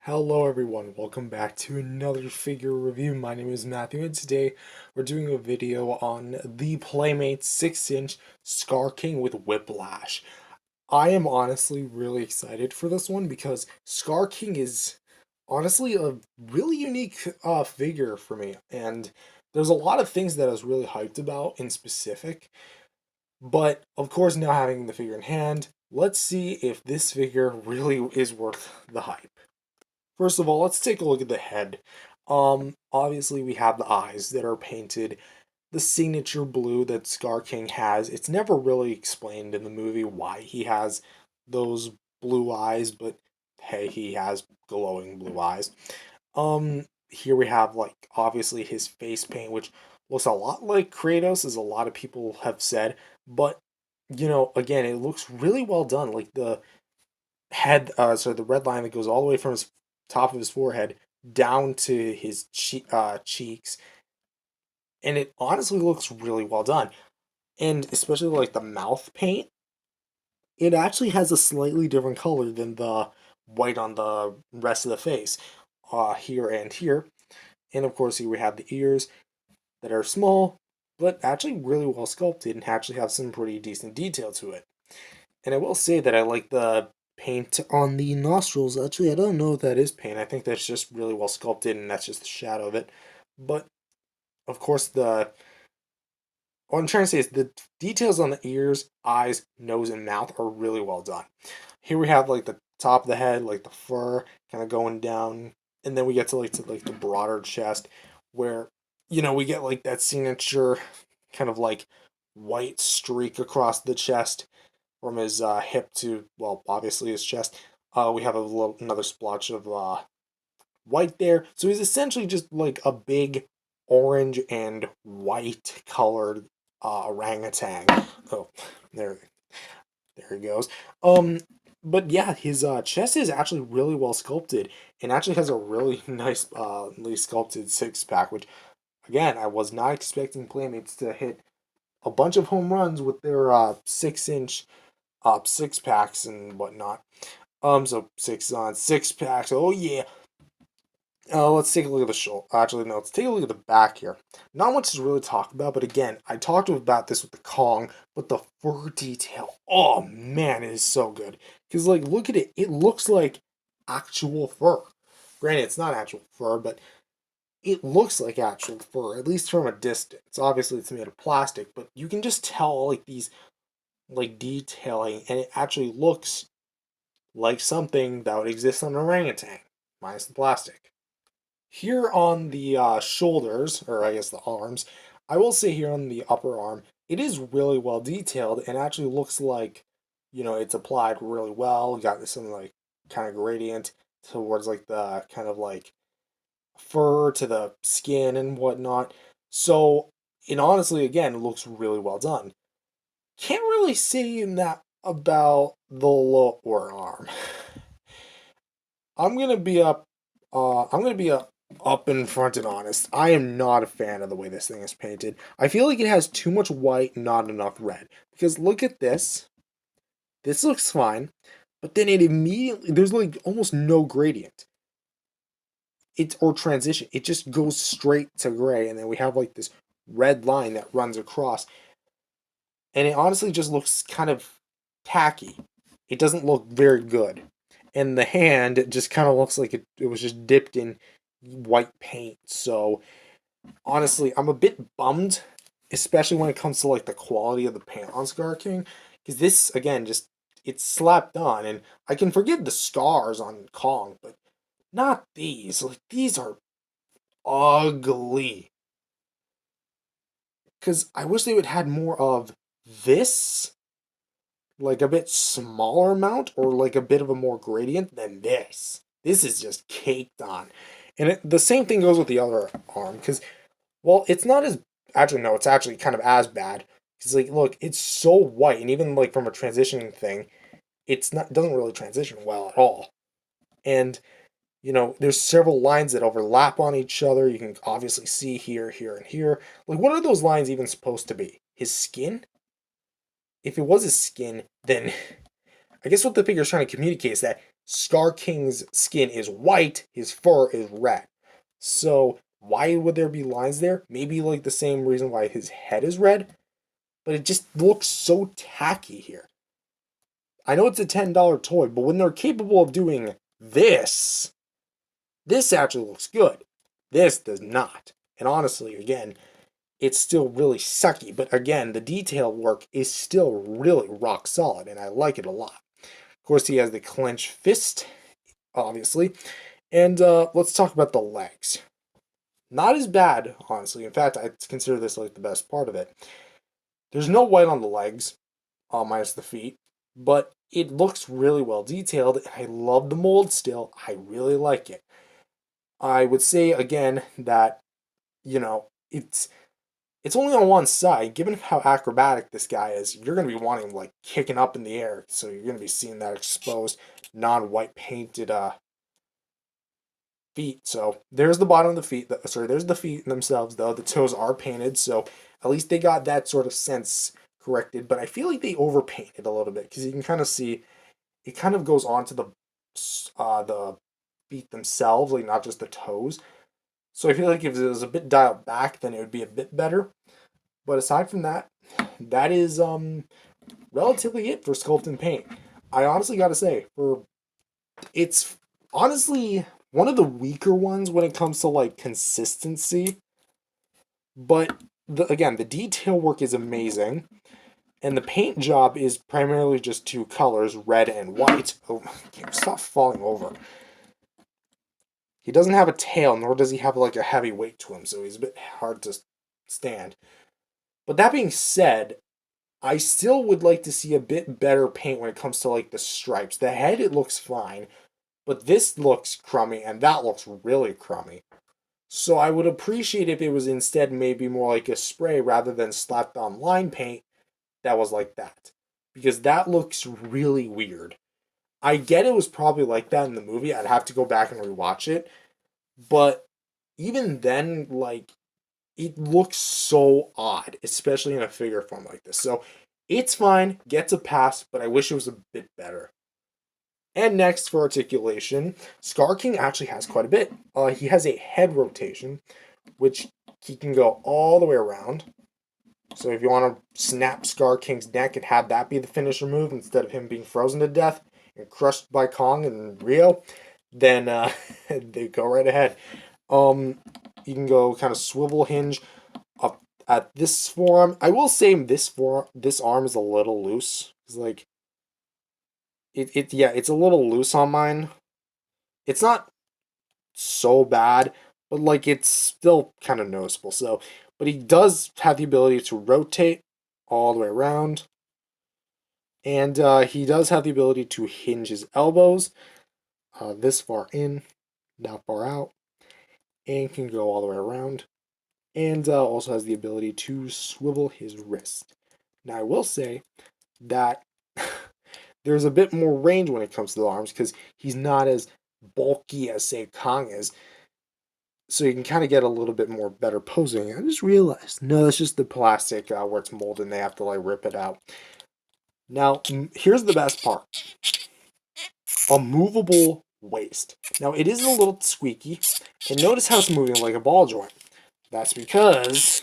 Hello everyone, welcome back to another figure review. My name is Matthew and today we're doing a video on the Playmates 6-inch Skar King with Whiplash. I am honestly really excited for this one because Skar King is honestly a really unique figure for me, and there's a lot of things that I was really hyped about in specific, but of course now having the figure in hand, let's see if this figure really is worth the hype. First of all, let's take a look at the head. Obviously we have the eyes that are painted the signature blue that Skar King has. It's never really explained in the movie why he has those blue eyes, but hey, he has glowing blue eyes. Here we have like obviously his face paint, which looks a lot like Kratos, as a lot of people have said, but again, it looks really well done. Like the head, so the red line that goes all the way from his top of his forehead down to his cheeks, and it honestly looks really well done. And especially like the mouth paint, it actually has a slightly different color than the white on the rest of the face, here and here. And of course, here we have the ears that are small, but actually really well sculpted and actually have some pretty decent detail to it. And I will say that I like the paint on the nostrils. Actually, I don't know if that is paint. I think that's just really well sculpted and that's just the shadow of it. But of course, what I'm trying to say is the details on the ears, eyes, nose, and mouth are really well done. Here we have like the top of the head, like the fur kind of going down, and then we get to like the broader chest, where we get like that signature kind of like white streak across the chest from his hip to, well, obviously his chest. We have another splotch of white there. So he's essentially just like a big orange and white colored orangutan. Oh, there, there he goes. Um, but yeah, his chest is actually really well sculpted and actually has a really nice, sculpted six pack, which again, I was not expecting Playmates to hit a bunch of home runs with their 6-inch six packs and whatnot. So 6 on 6 packs. Oh yeah. Let's take a look at the shoulder. Actually, no, let's take a look at the back here. Not much to really talk about, but again, I talked about this with the Kong, but the fur detail, oh man, it is so good. Because, like, look at it. It looks like actual fur. Granted, it's not actual fur, but it looks like actual fur, at least from a distance. Obviously, it's made of plastic, but you can just tell, like, these, like, detailing, and it actually looks like something that would exist on an orangutan, minus the plastic. Here on the shoulders, or I guess the arms, I will say here on the upper arm, it is really well detailed and actually looks like, it's applied really well. You got some like kind of gradient towards like the kind of like fur to the skin and whatnot. So, it honestly, again, looks really well done. Can't really say that about the lower arm. I'm gonna be up. I'm gonna be up in front and honest. I am not a fan of the way this thing is painted. I feel like it has too much white, not enough red. Because look at this. This looks fine, but then it immediately there's like almost no gradient. It's or transition. It just goes straight to gray, and then we have like this red line that runs across, and it honestly just looks kind of tacky. It doesn't look very good. And the hand just kind of looks like it was just dipped in white paint. So honestly, I'm a bit bummed, especially when it comes to like the quality of the paint on Skar King, because this again just it's slapped on, and I can forgive the scars on Kong, but not these. Like these are ugly. Because I wish they would had more of this, like a bit smaller amount, or like a bit of a more gradient than this. This is just caked on. And the same thing goes with the other arm, because, well, it's not as, actually, no, it's actually kind of as bad. Because, like, look, it's so white, and even, like, from a transitioning thing, it's not, doesn't really transition well at all. And, there's several lines that overlap on each other. You can obviously see here, here, and here. Like, what are those lines even supposed to be? His skin? If it was his skin, then I guess what the figure is trying to communicate is that Skar King's skin is white, his fur is red. So why would there be lines there? Maybe like the same reason why his head is red, but it just looks so tacky here. I know it's a $10 toy, but when they're capable of doing this, this actually looks good. This does not. And honestly, again, it's still really sucky, but again, the detail work is still really rock solid, and I like it a lot. Of course, he has the clenched fist, obviously. And let's talk about the legs. Not as bad, honestly. In fact, I consider this like the best part of it. There's no white on the legs, minus the feet, but it looks really well detailed, and I love the mold still. I really like it. I would say again that, it's only on one side. Given how acrobatic this guy is, you're going to be wanting him like kicking up in the air. So you're going to be seeing that exposed, non-white painted feet. So there's the bottom of the feet. Sorry, there's the feet themselves, though. The toes are painted, so at least they got that sort of sense corrected. But I feel like they overpainted a little bit because you can kind of see it kind of goes onto the feet themselves, like not just the toes. So I feel like if it was a bit dialed back, then it would be a bit better. But aside from that, that is relatively it for sculpt and paint. I honestly got to say, it's honestly one of the weaker ones when it comes to like consistency. But again, the detail work is amazing, and the paint job is primarily just two colors, red and white. Oh, stop falling over. He doesn't have a tail, nor does he have like a heavy weight to him, so he's a bit hard to stand. But that being said, I still would like to see a bit better paint when it comes to like the stripes. The head, it looks fine, but this looks crummy and that looks really crummy. So I would appreciate if it was instead maybe more like a spray rather than slapped on line paint that was like that. Because that looks really weird. I get it was probably like that in the movie. I'd have to go back and rewatch it. But even then, like, it looks so odd, especially in a figure form like this. So it's fine, gets a pass, but I wish it was a bit better. And next for articulation, Skar King actually has quite a bit. He has a head rotation, which he can go all the way around. So if you want to snap Skar King's neck and have that be the finisher move instead of him being frozen to death and crushed by Kong and Rio, then they go right ahead. You can go kind of swivel hinge up at this forearm. I will say this arm is a little loose. It's like it's a little loose on mine. It's not so bad, but like it's still kind of noticeable. So, but he does have the ability to rotate all the way around, and he does have the ability to hinge his elbows this far in, that far out, and can go all the way around, and also has the ability to swivel his wrist. Now, I will say that there's a bit more range when it comes to the arms because he's not as bulky as, say, Kong is. So you can kind of get a little bit more better posing. I just realized, no, it's just the plastic where it's molded and they have to like rip it out. Now, here's the best part. A movable waist. Now, it is a little squeaky, and notice how it's moving like a ball joint. That's because...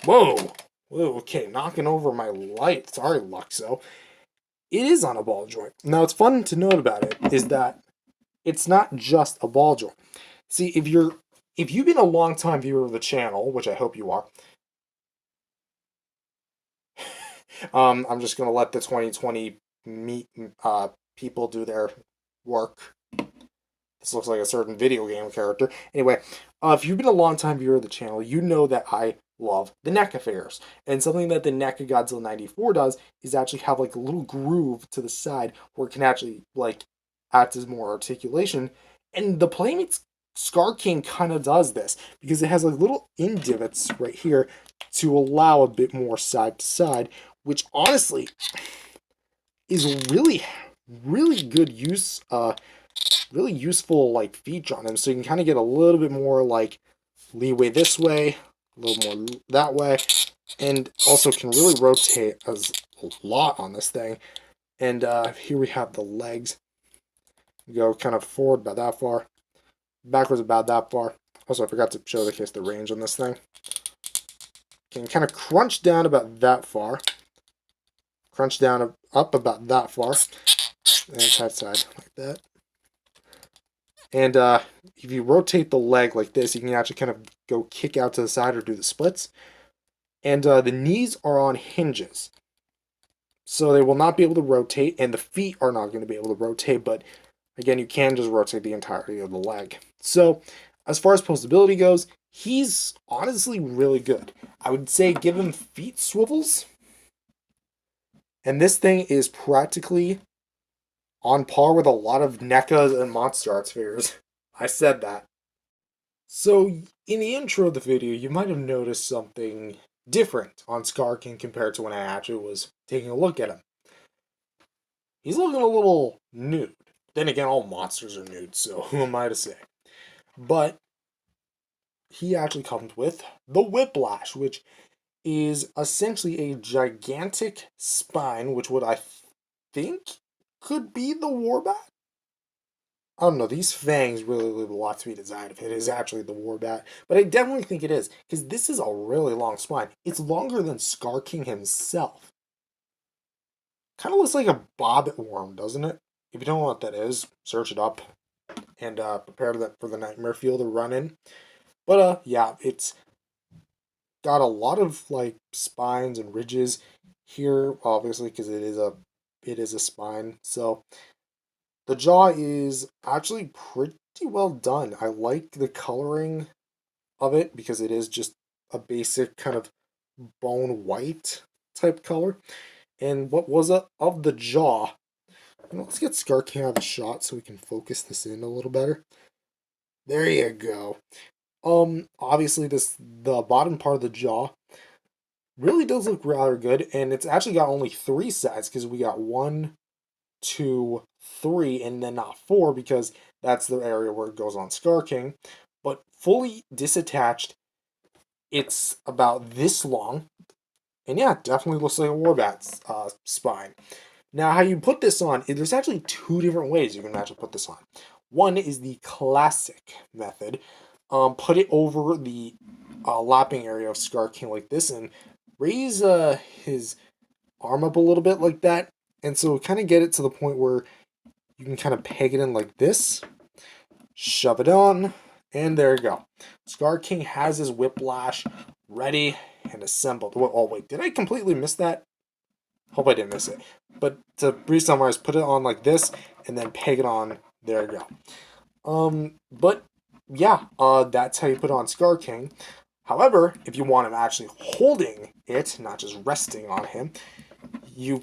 Whoa! Whoa, okay, knocking over my light. Sorry, Luxo. It is on a ball joint. Now, what's fun to note about it is that it's not just a ball joint. See, if you've been a long time viewer of the channel, which I hope you are, I'm just gonna let the 2020 people do their work. This looks like a certain video game character. Anyway, if you've been a long time viewer of the channel, you know that I love the NECA figures. And something that the NECA Godzilla 94 does is actually have like a little groove to the side where it can actually like act as more articulation. And the Playmates Skar King kind of does this because it has like little end divots right here to allow a bit more side to side, which honestly is really good use, really useful like feature on him. So you can kind of get a little bit more like leeway this way, a little more that way, and also can really rotate a lot on this thing. And here we have the legs. Go kind of forward about that far, backwards about that far. Also, I forgot to show the range on this thing. Can kind of crunch down about that far. Crunch down up about that far. And side like that. And if you rotate the leg like this, you can actually kind of go kick out to the side or do the splits. And the knees are on hinges. So they will not be able to rotate, and the feet are not going to be able to rotate, but again, you can just rotate the entirety of the leg. So as far as postability goes, he's honestly really good. I would say give him feet swivels, and this thing is practically on par with a lot of NECAs and Monster Arts figures. I said that. So, in the intro of the video, you might have noticed something different on Skar King compared to when I actually was taking a look at him. He's looking a little nude. Then again, all monsters are nude, so who am I to say? But he actually comes with the Whiplash, which is essentially a gigantic spine, which would I think could be the Warbat? I don't know, these fangs really leave a lot to be desired if it is actually the Warbat. But I definitely think it is, because this is a really long spine. It's longer than Skar King himself. Kind of looks like a bobbit worm, doesn't it? If you don't know what that is, search it up and prepare that for the nightmare field to run in. But yeah, it's got a lot of like spines and ridges here, obviously, because it is a spine. So the jaw is actually pretty well done. I like the coloring of it because it is just a basic kind of bone white type color. And what was it of the jaw? Let's get Skar King out of the shot so we can focus this in a little better. There you go. Obviously the bottom part of the jaw really does look rather good, and it's actually got only 3 sides because we got 1, 2, 3, and then not 4 because that's the area where it goes on Skar King. But fully disattached, it's about this long, and yeah, definitely looks like a Warbat's spine. Now, how you put this on, there's actually 2 different ways you can actually put this on. One is the classic method. Put it over the lapping area of Skar King like this and raise his arm up a little bit like that. And so kind of get it to the point where you can kind of peg it in like this, shove it on, and there you go. Skar King has his Whiplash ready and assembled. Oh wait, did I completely miss that? Hope I didn't miss it. But to re-summarize, put it on like this, and then peg it on. There you go. But yeah, that's how you put on Skar King. However, if you want him actually holding it, not just resting on him, you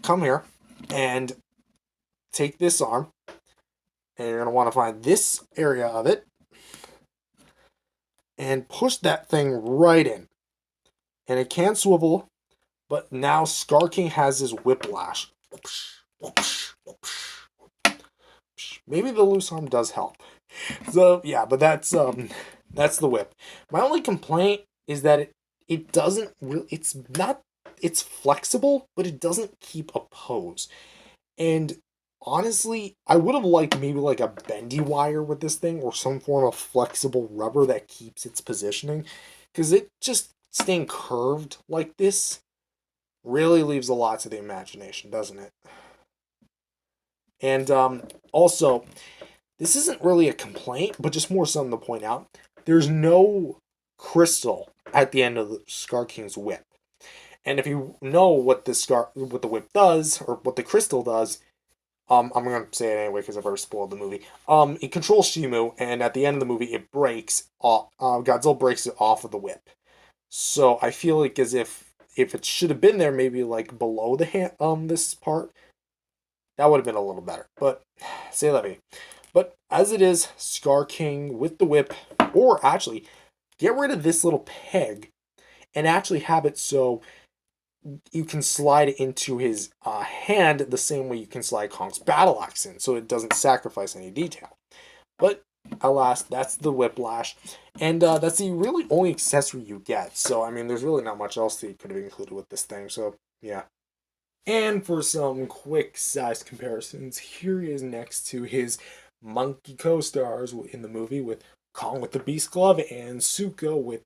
come here and take this arm, and you're gonna want to find this area of it, and push that thing right in. And it can swivel, but now Skar King has his Whiplash. Maybe the loose arm does help. So yeah, but that's the whip. My only complaint is that it doesn't really, it's flexible, but it doesn't keep a pose. And honestly, I would have liked maybe like a bendy wire with this thing or some form of flexible rubber that keeps its positioning, because it just staying curved like this really leaves a lot to the imagination, doesn't it? And also, this isn't really a complaint, but just more something to point out. There's no crystal at the end of the Skar King's whip. And if you know what what the whip does, or what the crystal does, I'm gonna say it anyway because I've already spoiled the movie. It controls Shimu, and at the end of the movie, it breaks. Godzilla breaks it off of the whip. So I feel like as if it should have been there, maybe like below the this part, that would have been a little better. But say that me. But as it is, Skar King with the whip, or actually get rid of this little peg and actually have it so you can slide it into his hand the same way you can slide Kong's battle axe in, so it doesn't sacrifice any detail. But alas, that's the Whiplash, and that's the really only accessory you get. So I mean, there's really not much else that you could have included with this thing. So yeah. And for some quick size comparisons, here he is next to his monkey co-stars in the movie with Kong with the Beast Glove and Suka with,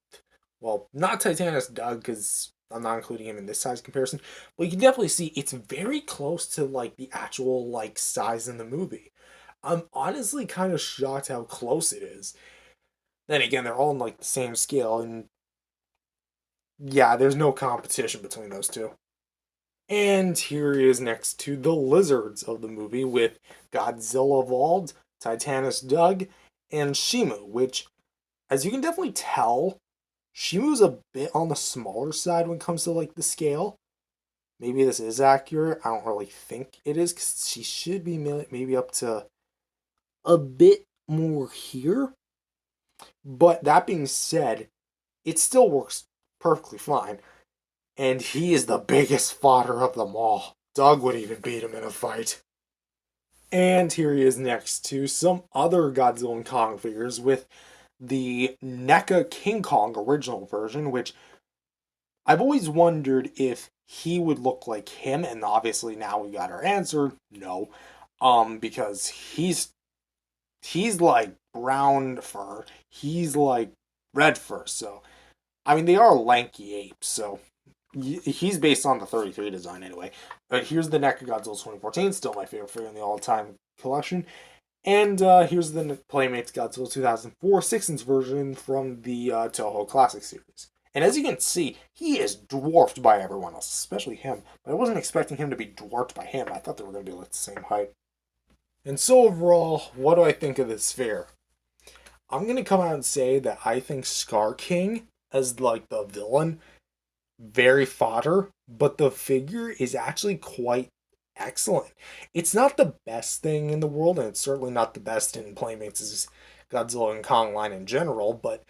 well, not Titanus Doug because I'm not including him in this size comparison, but you can definitely see it's very close to like the actual like size in the movie. I'm honestly kind of shocked how close it is. Then again, they're all on like the same scale, and yeah, there's no competition between those two. And here he is next to the lizards of the movie with Godzilla evolved, Titanus Doug, and Shimu, which, as you can definitely tell, Shimu's a bit on the smaller side when it comes to like the scale. Maybe this is accurate. I don't really think it is because she should be maybe up to a bit more here. But that being said, it still works perfectly fine. And he is the biggest fodder of them all. Doug would even beat him in a fight. And here he is next to some other Godzilla and Kong figures with the NECA King Kong original version, which I've always wondered if he would look like him, and obviously now we got our answer, no. Because he's like brown fur, he's like red fur, so I mean they are lanky apes, so he's based on the 33 design anyway. But here's the NECA Godzilla 2014, still my favorite figure in the all-time collection. And here's the Playmates Godzilla 2004 6-inch version from the Toho Classic series. And as you can see, he is dwarfed by everyone else, especially him. But I wasn't expecting him to be dwarfed by him. I thought they were going to be like the same height. And so overall, what do I think of this figure? I'm going to come out and say that I think Skar King as like the villain very fodder, but the figure is actually quite excellent. It's not the best thing in the world, and it's certainly not the best in Playmates' Godzilla and Kong line in general, but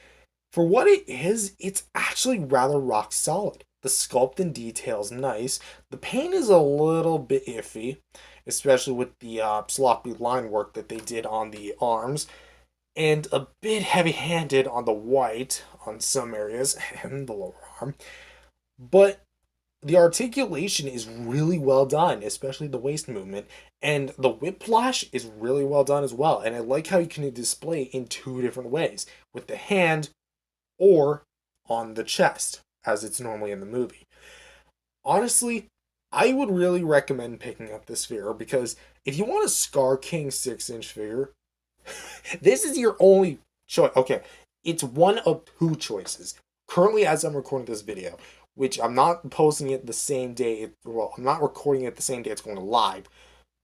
for what it is, it's actually rather rock solid. The sculpt and detail's nice. The paint is a little bit iffy, especially with the sloppy line work that they did on the arms, and a bit heavy handed on the white on some areas and the lower arm. But the articulation is really well done, especially the waist movement, and the whiplash is really well done as well. And I like how you can display in two different ways, with the hand or on the chest, as it's normally in the movie. Honestly, I would really recommend picking up this figure because if you want a Skar King 6-inch figure, this is your only choice. Okay, it's one of two choices. Currently, as I'm recording this video, which I'm not posting it the same day, well, I'm not recording it the same day it's going live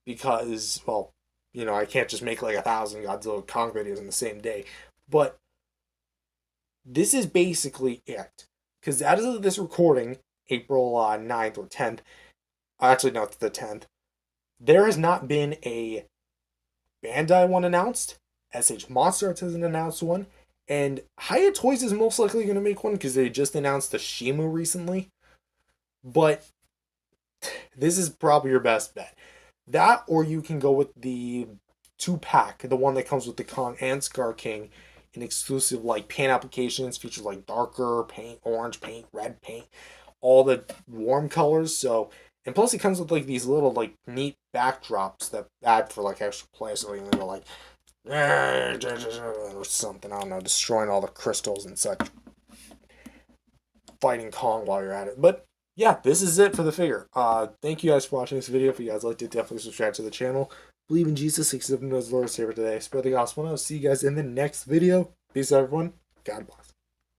because, well, you know, I can't just make like 1,000 Godzilla Kong videos in the same day. But this is basically it. Because as of this recording, April 9th or 10th, actually, no, it's the 10th, there has not been a Bandai one announced. SH Monster Arts hasn't announced one. And Hiya Toys is most likely going to make one because they just announced the Shimu recently. But this is probably your best bet. That, or you can go with the 2-pack, the one that comes with the Kong and Skar King, an exclusive like paint applications, features like darker paint, orange paint, red paint, all the warm colors. So, and plus it comes with like these little like neat backdrops that add for like extra play. So you know like or something, I don't know, destroying all the crystals and such, fighting Kong while you're at it. But yeah, this is it for the figure. Thank you guys for watching this video. If you guys liked it, definitely subscribe to the channel. Believe in Jesus, accept him as Lord and Savior today. Spread the gospel. And I'll see you guys in the next video. Peace out, everyone. God bless.